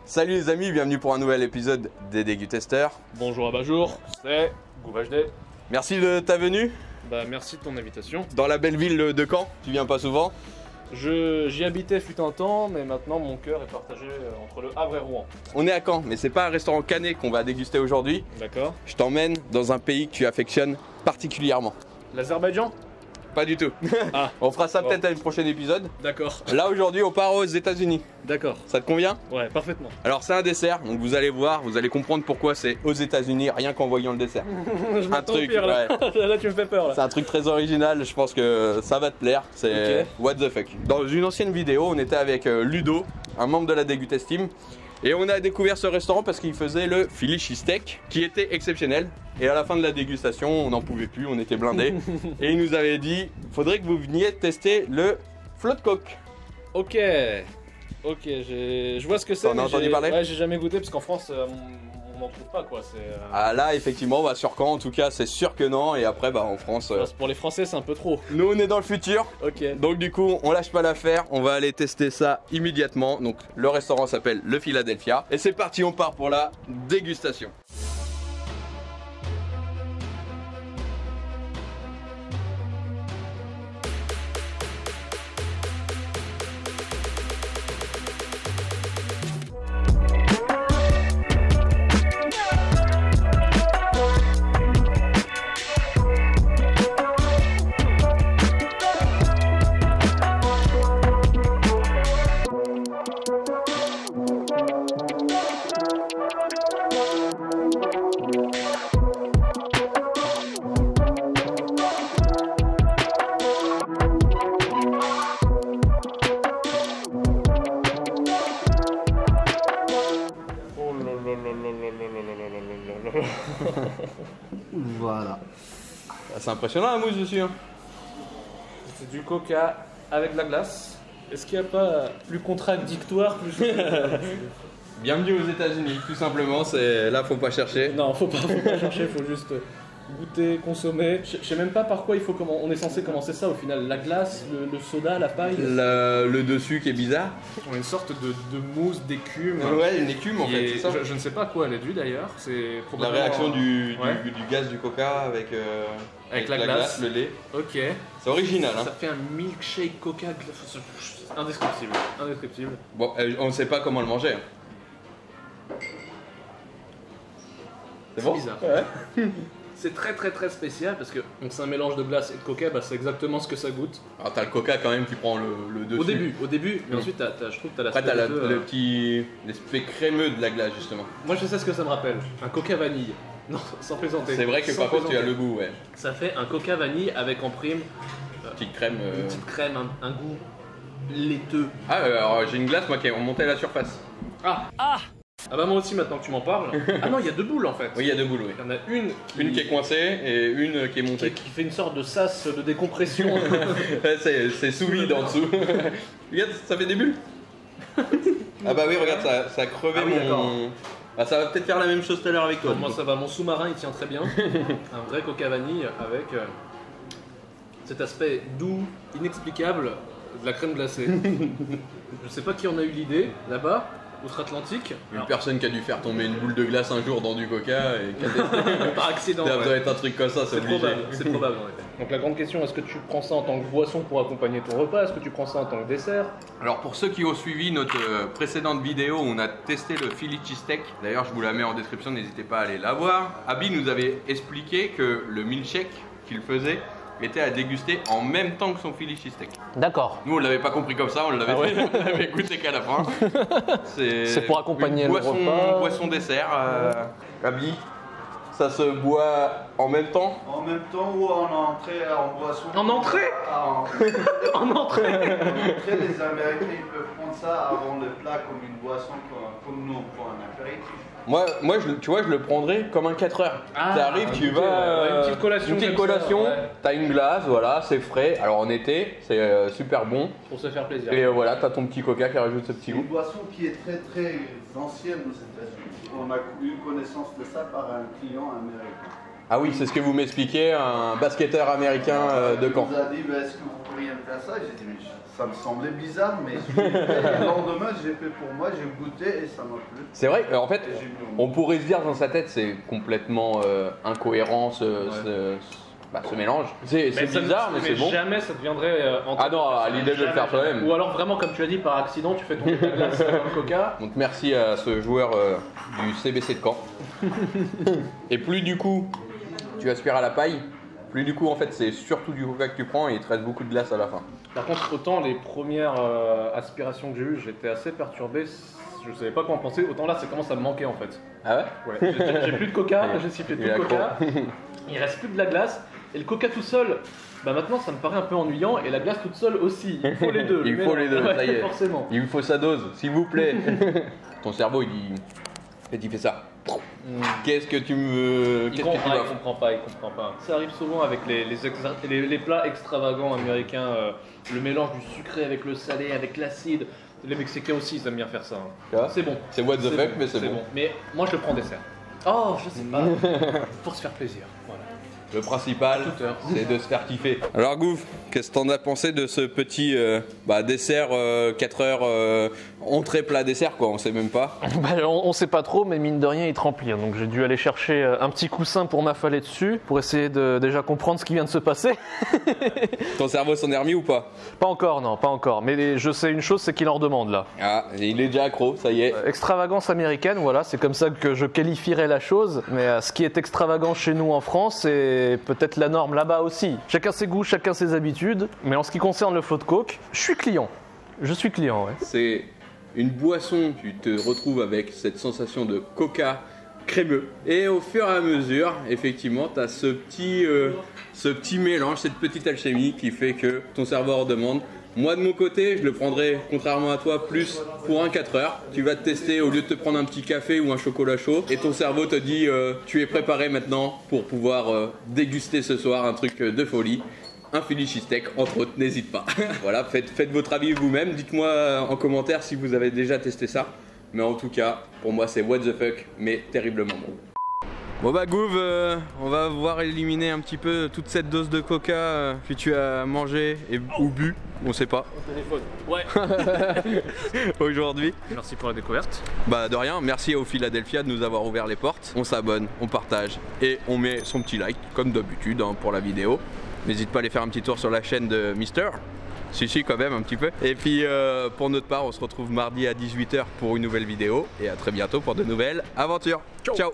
Salut les amis, bienvenue pour un nouvel épisode des Dégusteurs. Bonjour à Bajour, c'est Gouvajde. Merci de ta venue Merci de ton invitation. dans la belle ville de Caen. Tu viens pas souvent? J'y habitais fut un temps, mais maintenant mon cœur est partagé entre le Havre et Rouen. On est à Caen, mais c'est pas un restaurant canet qu'on va déguster aujourd'hui. D'accord. Je t'emmène dans un pays que tu affectionnes particulièrement. L'Azerbaïdjan? Pas du tout. Ah, On fera ça bon. peut-être à une prochaine épisode. D'accord. Là aujourd'hui on part aux États-Unis. D'accord. Ça te convient? Ouais, parfaitement. Alors c'est un dessert, donc vous allez voir, vous allez comprendre pourquoi c'est aux États-Unis rien qu'en voyant le dessert. Je m'attends au truc, pire là. Là tu me fais peur là. C'est un truc très original, je pense que ça va te plaire, c'est Ok. what the fuck. Dans une ancienne vidéo, on était avec Ludo, un membre de la Dégustes Team, et on a découvert ce restaurant parce qu'il faisait le Philly cheesesteak, qui était exceptionnel. Et à la fin de la dégustation, on n'en pouvait plus, on était blindés. Et il nous avait dit, faudrait que vous veniez tester le float coke. Ok. Ok, je vois ce que c'est. T'en as mais entendu j'ai- parler? Ouais, j'ai jamais goûté parce qu'en France on n'en trouve pas quoi. Ah là, effectivement, bah, sur Caen en tout cas, c'est sûr que non. Et après, bah, en France, Pour les Français c'est un peu trop. nous on est dans le futur. Ok. Donc du coup, on lâche pas l'affaire, on va aller tester ça immédiatement. Donc le restaurant s'appelle le Philadelphia. Et c'est parti, on part pour la dégustation. Oh là là là là là là là là là là là. Voilà. Ah, c'est impressionnant la mousse dessus. Hein. C'est du coca avec de la glace. Est-ce qu'il n'y a pas plus contradictoire, plus... Bienvenue aux États-Unis, tout simplement. C'est là, faut pas chercher. Non, faut pas chercher, faut juste goûter, consommer. Je sais même pas par quoi on est censé commencer ça au final. La glace, le soda, la paille. Le dessus qui est bizarre. On a une sorte de mousse d'écume. Ouais, une écume en qui fait, est- c'est ça. je ne sais pas à quoi elle est due d'ailleurs. C'est La probablement réaction du Ouais. gaz du coca avec la glace. le lait. Ok. C'est original. Hein. Ça fait un milkshake coca glace. Indescriptible. Indescriptible. Bon, on ne sait pas comment le manger. Hein. C'est bon? bizarre. C'est très très très spécial parce que c'est un mélange de glace et de coca, bah, c'est exactement ce que ça goûte. Alors t'as le coca quand même qui prend le dessus. Au début, mais ensuite je trouve que t'as Après l'aspect t'as un peu, le petit l'aspect crémeux de la glace justement. Moi je sais ce que ça me rappelle, un coca vanille. Non, sans plaisanter. C'est vrai que Sans par contre tu as plaisanter. le goût, ouais. Ça fait un coca vanille avec en prime Petite crème. une petite crème, un goût laiteux. Ah, alors j'ai une glace moi qui est remontée à la surface. Ah bah moi aussi maintenant que tu m'en parles. Ah non, il y a deux boules en fait. Oui, il y a deux boules, oui. Il y en a Une qui est coincée et une qui est montée. qui fait une sorte de sas de décompression. Ouais, c'est sous vide en dessous. Regarde, ça fait des bulles. Ah bah oui, regarde, ça a crevé Ah oui, d'accord. mon... Ah, ça va peut-être faire la même chose tout à l'heure avec toi. du Moi coup. ça va, mon sous-marin il tient très bien. Un vrai coca vanille avec cet aspect doux, inexplicable de la crème glacée. Je sais pas qui en a eu l'idée là-bas, outre-Atlantique. Une personne qui a dû faire tomber une boule de glace un jour dans du coca et qui a testé. Par accident. Ça ouais. doit être un truc comme ça, c'est C'est obligé. probable, c'est probable en effet. Donc la grande question, est-ce que tu prends ça en tant que boisson pour accompagner ton repas? Est-ce que tu prends ça en tant que dessert? Alors pour ceux qui ont suivi notre précédente vidéo où on a testé le Philly cheesesteak, d'ailleurs je vous la mets en description, n'hésitez pas à aller la voir. Abby nous avait expliqué que le milkshake qu'il faisait était à déguster en même temps que son Philly cheesesteak. D'accord. Nous on l'avait pas compris comme ça, on l'avait Ah ouais on l'avait goûté qu'à la fin. C'est pour accompagner une le boisson, repas. boisson dessert. Abby, ça se boit en même temps? En même temps ou en entrée, en boisson. En entrée En En entrée. entrée, les Américains ils peuvent prendre ça avant le plat comme une boisson, comme nous on prend un apéritif. Moi tu vois, je le prendrais comme un 4 heures. Ah, T'arrives, tu ok, vas. ouais, une petite collation Une petite comme ça, collation, ouais. t'as une glace, voilà, c'est frais. Alors en été, c'est super bon. Pour se faire plaisir. Et voilà, t'as ton petit coca qui rajoute ce petit C'est goût. une boisson qui est très très ancienne aux États-Unis. On a eu connaissance de ça par un client américain. Ah oui, c'est ce que vous m'expliquez, un basketteur américain de Caen. Il nous a dit, bah, est-ce que vous pourriez me faire ça? J'ai dit, mais Ça me semblait bizarre, mais le lendemain, j'ai fait pour moi, j'ai goûté et ça m'a plu. C'est vrai, en fait, Et j'ai mis au on pourrait se dire dans sa tête, c'est complètement incohérent ce mélange. C'est bizarre, mais c'est bon. Jamais ça deviendrait Ah non, à l'idée de le faire toi-même. Ou alors vraiment, comme tu as dit, par accident, tu fais tomber ta glace dans le coca. Donc merci à ce joueur du CBC de Caen. Et plus du coup tu aspires à la paille, plus du coup en fait c'est surtout du coca que tu prends et il te reste beaucoup de glace à la fin. Par contre, autant les premières aspirations que j'ai eues, j'étais assez perturbé. Je savais pas quoi en penser. Autant là, ça commence à me manquer en fait. Ah ouais? Ouais. J'ai plus de coca, j'ai sifflé tout Il le est coca. Il reste plus de la glace. Et le coca tout seul, bah maintenant ça me paraît un peu ennuyant. Et la glace toute seule aussi. Il faut les deux. Il faut les deux, ça y est. Forcément. Il vous faut sa dose, s'il vous plaît. Ton cerveau il dit. Et il fait ça. Qu'est-ce que tu me. Il comprend pas. Ça arrive souvent avec les plats extravagants américains, le mélange du sucré avec le salé, avec l'acide. Les Mexicains aussi, ils aiment bien faire ça. Hein. C'est bon. C'est what the fuck, mais c'est bon. Mais moi, je le prends dessert. Oh, je sais pas. Pour se faire plaisir. Voilà. Le principal, c'est de se faire kiffer. Alors Gouv, qu'est-ce que t'en as pensé de ce petit dessert 4 heures, entrée plat dessert quoi, on sait même pas. On sait pas trop, mais mine de rien il te remplit. Donc j'ai dû aller chercher un petit coussin pour m'affaler dessus, pour essayer de déjà comprendre ce qui vient de se passer. Ton cerveau s'en est remis ou pas? Pas encore, non, pas encore. Mais je sais une chose, c'est qu'il en redemande là. Ah, il est déjà accro, ça y est. Extravagance américaine, voilà, c'est comme ça que je qualifierais la chose. Mais ce qui est extravagant chez nous en France, c'est peut-être la norme là-bas aussi. Chacun ses goûts, chacun ses habitudes. Mais en ce qui concerne le float coke, je suis client. Je suis client, ouais. C'est une boisson, tu te retrouves avec cette sensation de coca crémeux. Et au fur et à mesure, effectivement, tu as ce petit mélange, cette petite alchimie qui fait que ton cerveau en demande. Moi de mon côté, je le prendrais, contrairement à toi, plus pour un 4 heures. Tu vas te tester au lieu de te prendre un petit café ou un chocolat chaud. Et ton cerveau te dit, tu es préparé maintenant pour pouvoir déguster ce soir un truc de folie. Un Philly cheesesteak, entre autres, n'hésite pas. Voilà, faites votre avis vous-même. Dites-moi en commentaire si vous avez déjà testé ça. Mais en tout cas, pour moi, c'est what the fuck, mais terriblement bon. Bon bah Gouv, on va voir éliminer un petit peu toute cette dose de coca que tu as mangé ou bu, on sait pas. Ouais. Aujourd'hui. Merci pour la découverte. Bah de rien, merci au Philadelphia de nous avoir ouvert les portes. On s'abonne, on partage et on met son petit like, comme d'habitude pour la vidéo. N'hésite pas à aller faire un petit tour sur la chaîne de Mister. Si quand même un petit peu. Et puis pour notre part, on se retrouve mardi à 18 h pour une nouvelle vidéo. Et à très bientôt pour de nouvelles aventures. Ciao.